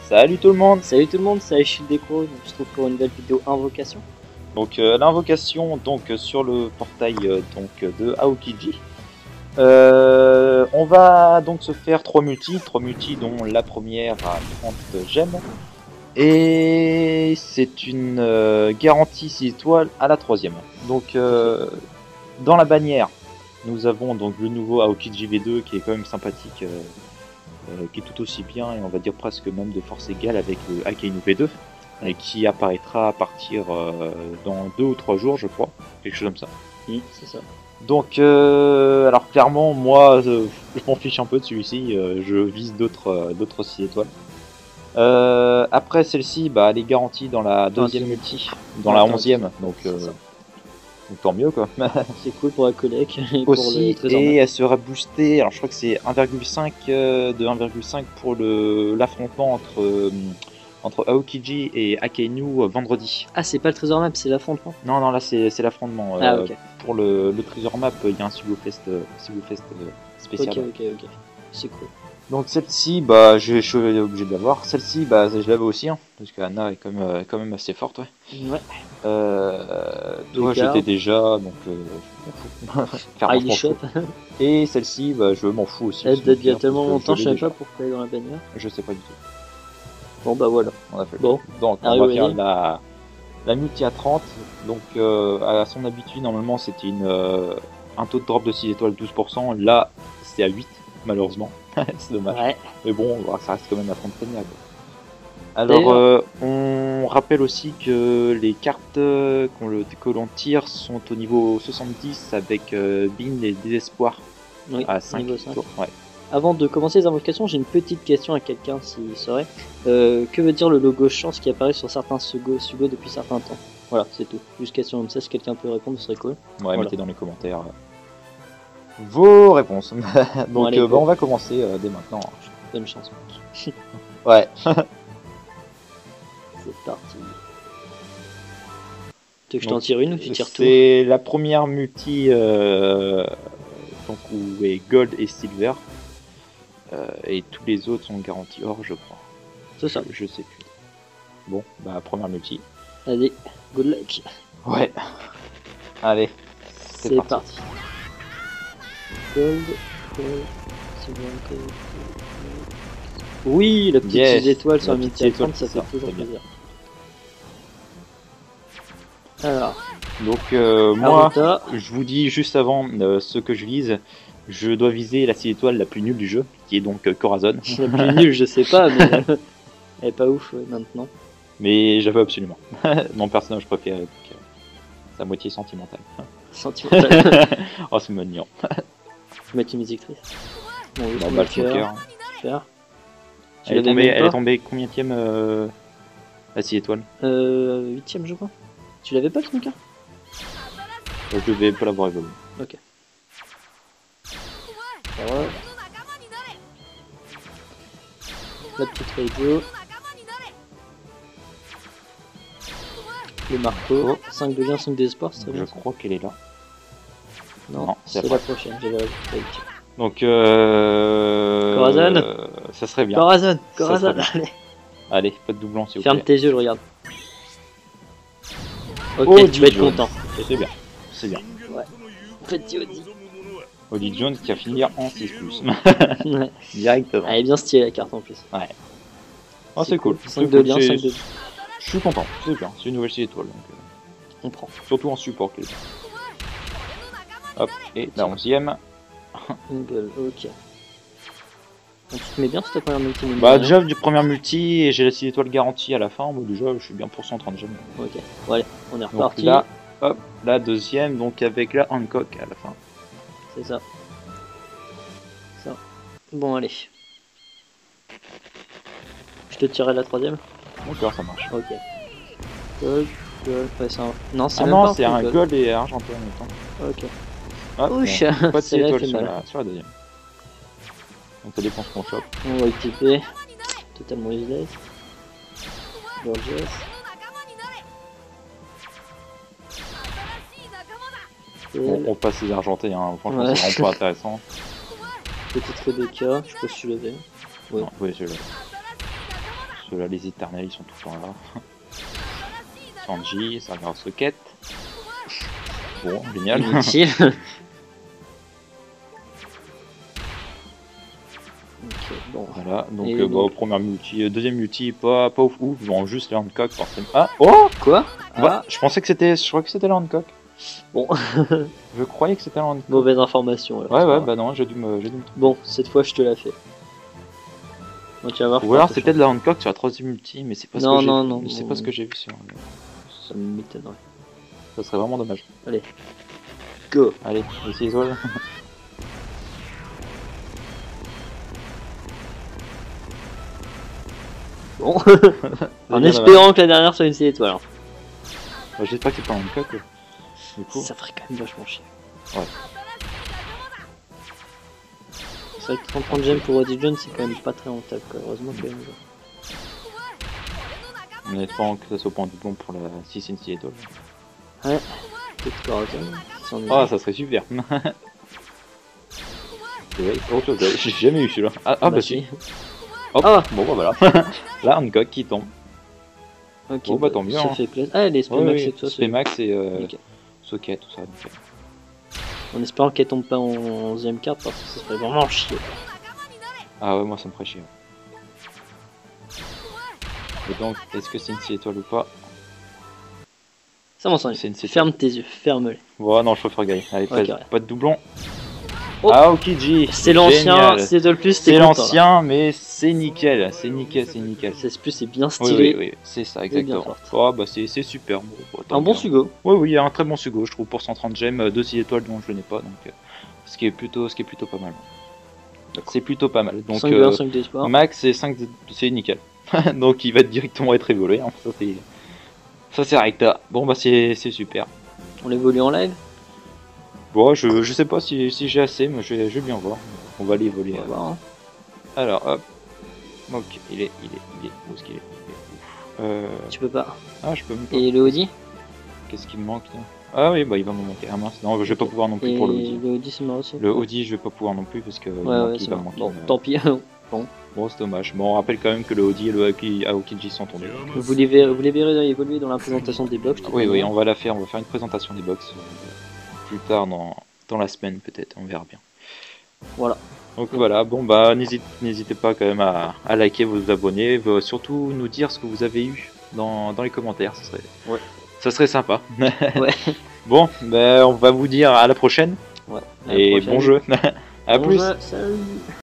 Salut tout le monde. Salut tout le monde, c'est Shield Déco, donc je se trouve pour une nouvelle vidéo Invocation. Donc l'invocation donc sur le portail donc de Aokiji. On va donc se faire 3 multis dont la première à 30 gemmes. Et c'est une garantie 6 étoiles à la troisième. Donc dans la bannière, nous avons donc le nouveau Aokiji V2 qui est quand même sympathique, qui est tout aussi bien et on va dire presque même de force égale avec le Akainu V2 et qui apparaîtra à partir dans 2 ou 3 jours je crois, quelque chose comme ça. Oui, c'est ça. Donc alors clairement moi je m'en fiche un peu de celui-ci, je vise d'autres 6 étoiles. Après celle-ci, bah, elle est garantie dans la deuxième multi, dans la 11e, donc tant mieux quoi. C'est cool pour la collègue et aussi, pour le et elle sera boostée, alors je crois que c'est 1,5 de 1,5 pour l'affrontement entre Aokiji et Akainu vendredi. Ah, c'est pas le trésor map, c'est l'affrontement. Non, là c'est l'affrontement. Ah, ok. Pour le trésor map, il y a un Sigufest spécial. Ok, c'est cool. Donc celle-ci, bah, je suis obligé de l'avoir. Celle-ci, bah, je l'avais aussi, hein, parce qu'Anna est quand même assez forte, ouais. Ouais. Toi, j'étais déjà, donc il est shop. Et celle-ci, bah, je m'en fous aussi. Elle date il y a tellement longtemps, je savais pas pourquoi elle est dans la bannière. Je sais pas du tout. Bon, bah voilà. On a fait. Bon. Donc, on va faire la multi à 30. Donc, à son habitude, normalement, c'était un taux de drop de 6 étoiles 12%. Là, c'est à 8. Malheureusement, c'est dommage. Ouais. Mais bon, ça reste quand même à 30 premières. Alors, on rappelle aussi que les cartes que l'on tire sont au niveau 70 avec Bin et Désespoir à 5. Niveau 5. Ouais. Avant de commencer les invocations, j'ai une petite question à quelqu'un s'il saurait. Que veut dire le logo chance qui apparaît sur certains Sugo depuis certains temps? Voilà, c'est tout. Juste question comme ça, si quelqu'un peut répondre, ce serait cool. Ouais, voilà. Mettez dans les commentaires vos réponses. Donc bon, allez, on va commencer dès maintenant. Bonne chance. Ouais. C'est parti. Tu veux que je t'en tire une ou tu tires tout? C'est la première multi donc, où est Gold et Silver. Et tous les autres sont garantis or, je crois. C'est ça. Je sais plus. Bon, bah première multi. Allez, good luck. Ouais. Allez, c'est parti. Gold, Silver, Gold. Oui, la petite étoile sur la multi à 30, ça fait toujours plaisir. Alors. Donc moi, je vous dis juste avant ce que je vise. Je dois viser la 6 étoiles la plus nulle du jeu, qui est donc Corazon. La plus nulle, je sais pas, mais elle est pas ouf maintenant. Mais j'avais absolument. Mon personnage préféré, donc, sa moitié sentimentale. Sentimentale. Oh, c'est mignon. Je vais mettre une musique triste. Bon, oui, bah, le cœur. Super. Elle est tombée combienième la 6 étoiles 8ème, je crois. Tu l'avais pas, ton cœur? Je vais pas l'avoir évolué. Ok. Ouais. La petite radio. Le marteau. 5 de lien, 5 d'espoir, c'est très bien. Je crois qu'elle est là. Non, c'est la prochaine, j'avais la donc Corazon. Ça serait bien. Corazon, allez. Allez, pas de doublon s'il vous plaît. Ferme tes yeux, je regarde. Ok, tu vas être content. C'est bien, c'est bien. Ouais. Petit Audi. Audi Jones qui va finir en 6+. Ouais. Directement. Elle est bien stylée la carte en plus. Ouais. Oh, c'est cool. 5 de lien, 5 de... Je suis content, c'est bien. C'est une nouvelle 6 étoiles. Donc, on prend. Surtout en support. Hop, et la 11ème. Ok. Donc, tu te mets bien sur ta première multi? Bah déjà du première multi et j'ai la 6 étoiles garantie à la fin. Moi déjà je suis bien pour 130 gemmes. Ok, bon, allez, on est reparti. Donc là, hop, la deuxième donc avec la Hancock à la fin. C'est ça. Bon allez. Je te tirerai la troisième. D'accord, ça marche. Ok. Gold, ouais, c'est un... Non, c'est c'est un gold et argenté en même temps. Ok. Hop, ouch, bon, pas de 6 étoiles sur la deuxième. Donc ça dépend ce qu'on chope. On va équiper. Totalement useless. Gorgeous. On passe les argentés, hein. Franchement ouais. C'est vraiment pas intéressant. Petite Rebecca, je sais pas si tu l'avais. Ouais. Oui, je l'ai. Ceux-là, les éternels, ils sont tout le temps là. Sanji, ça regarde Socket. Bon, génial. Inutile. Ok, bon. Voilà, donc, Et donc- première multi, deuxième multi, pas ouf, bon, juste les Hancock forcément. Ah, oh Quoi? bah, je pensais que c'était, je crois que c'était le Hancock. Bon, Je croyais que c'était le Hancock. mauvaise information. Alors, Ouais, c'est pas ouais, grave. bah non, j'ai dû me tromper. Bon, cette fois je te la fais. Bon, tu vas voir. Ou alors c'était de la Hancock sur la troisième multi, mais c'est pas Non, ce que j'ai non, vu. non, C'est non. pas ce que j'ai vu sur. Ça m'étonnerait. Ça serait vraiment dommage. Go. Allez, les étoiles. Bon. En bien espérant que la dernière soit une 6 étoiles. hein. Bah, j'espère que c'est pas un Hancock. Du coup. Ça ferait quand même vachement chier. Ouais. C'est vrai que 30 gemmes pour Roddy Jones, c'est quand même pas très rentable. Quoi. Heureusement que. On espère que ça soit pas un doublon pour la 6 et 6 étoiles. Peut-être Corazon. C'en est Ah, un. ça serait super. C'est vrai, oh, j'ai jamais eu celui-là. Ah, bah si. Hop, Ah. bon bah voilà. Là, Hancock qui tombe. Ok, Bon, bah, tant mieux, Ça hein. fait plaisir. Ah, les Spemax Ouais, et tout ça. c'est- Spemax et Nickel. Socket, tout ça. Donc, En espérant qu'elle tombe pas en 11ème carte parce que ça serait vraiment chier. Ah ouais, moi ça me ferait chier. Et donc, est-ce que c'est une 6 étoiles ou pas? Ça m'en sent. C'est une 6 Ferme tes yeux, ferme-les. Bon, non, je préfère gagner. Allez, Ok, pas, ouais. pas de doublon. Oh. Aokiji. C'est l'ancien, Génial. c'est de le plus, C'est t'es content, là. l'ancien, mais c'est nickel. C'est nickel, c'est nickel. C'est plus, c'est bien Oui, stylé. oui, oui, c'est ça, Et bien exactement. forte. Oh, bah c'est super. Bon, tant Un bon mieux. sugo. Oui, oui, un très bon sugo, je trouve, pour 130 gemmes, 2 6 étoiles dont je n'ai pas, donc ce qui est plutôt pas mal. C'est plutôt pas mal. Donc 5 de 1, 5 d'espoir. max et 5 c'est nickel. Donc il va directement être évolué. Hein. Ça c'est recta. Bon bah c'est super. On l'évolue en live. Bon, je sais pas si j'ai assez, mais je vais bien voir. On va l'évoluer. On va voir, hein. Alors hop. Ok, il est. Où est-ce qu'il est, Tu peux pas. Ah, je peux même pas. Et le Audi. Qu'est-ce qui me manque là? Ah oui, bah il va me manquer. Ah mince, non, je vais pas pouvoir non plus Et pour le Audi. le Audi, c'est mort aussi. Le Audi, je vais pas pouvoir non plus parce que Ouais, il c'est va mort. manquer. Bon, tant pis. Bon, c'est dommage. Bon, on rappelle quand même que le Audi et le Aokiji sont tombés. vous les verrez évoluer dans la présentation des box. Oui, oui, on va la faire. On va faire une présentation des box plus tard dans la semaine peut-être. On verra bien. Voilà. Donc voilà. Bon bah n'hésitez pas quand même à liker, vous abonner, surtout nous dire ce que vous avez eu dans les commentaires. Ça serait sympa. Ouais. Bon, ben on va vous dire à la prochaine. Ouais. À la Et prochaine. bon jeu. À Bon plus. jeu, salut.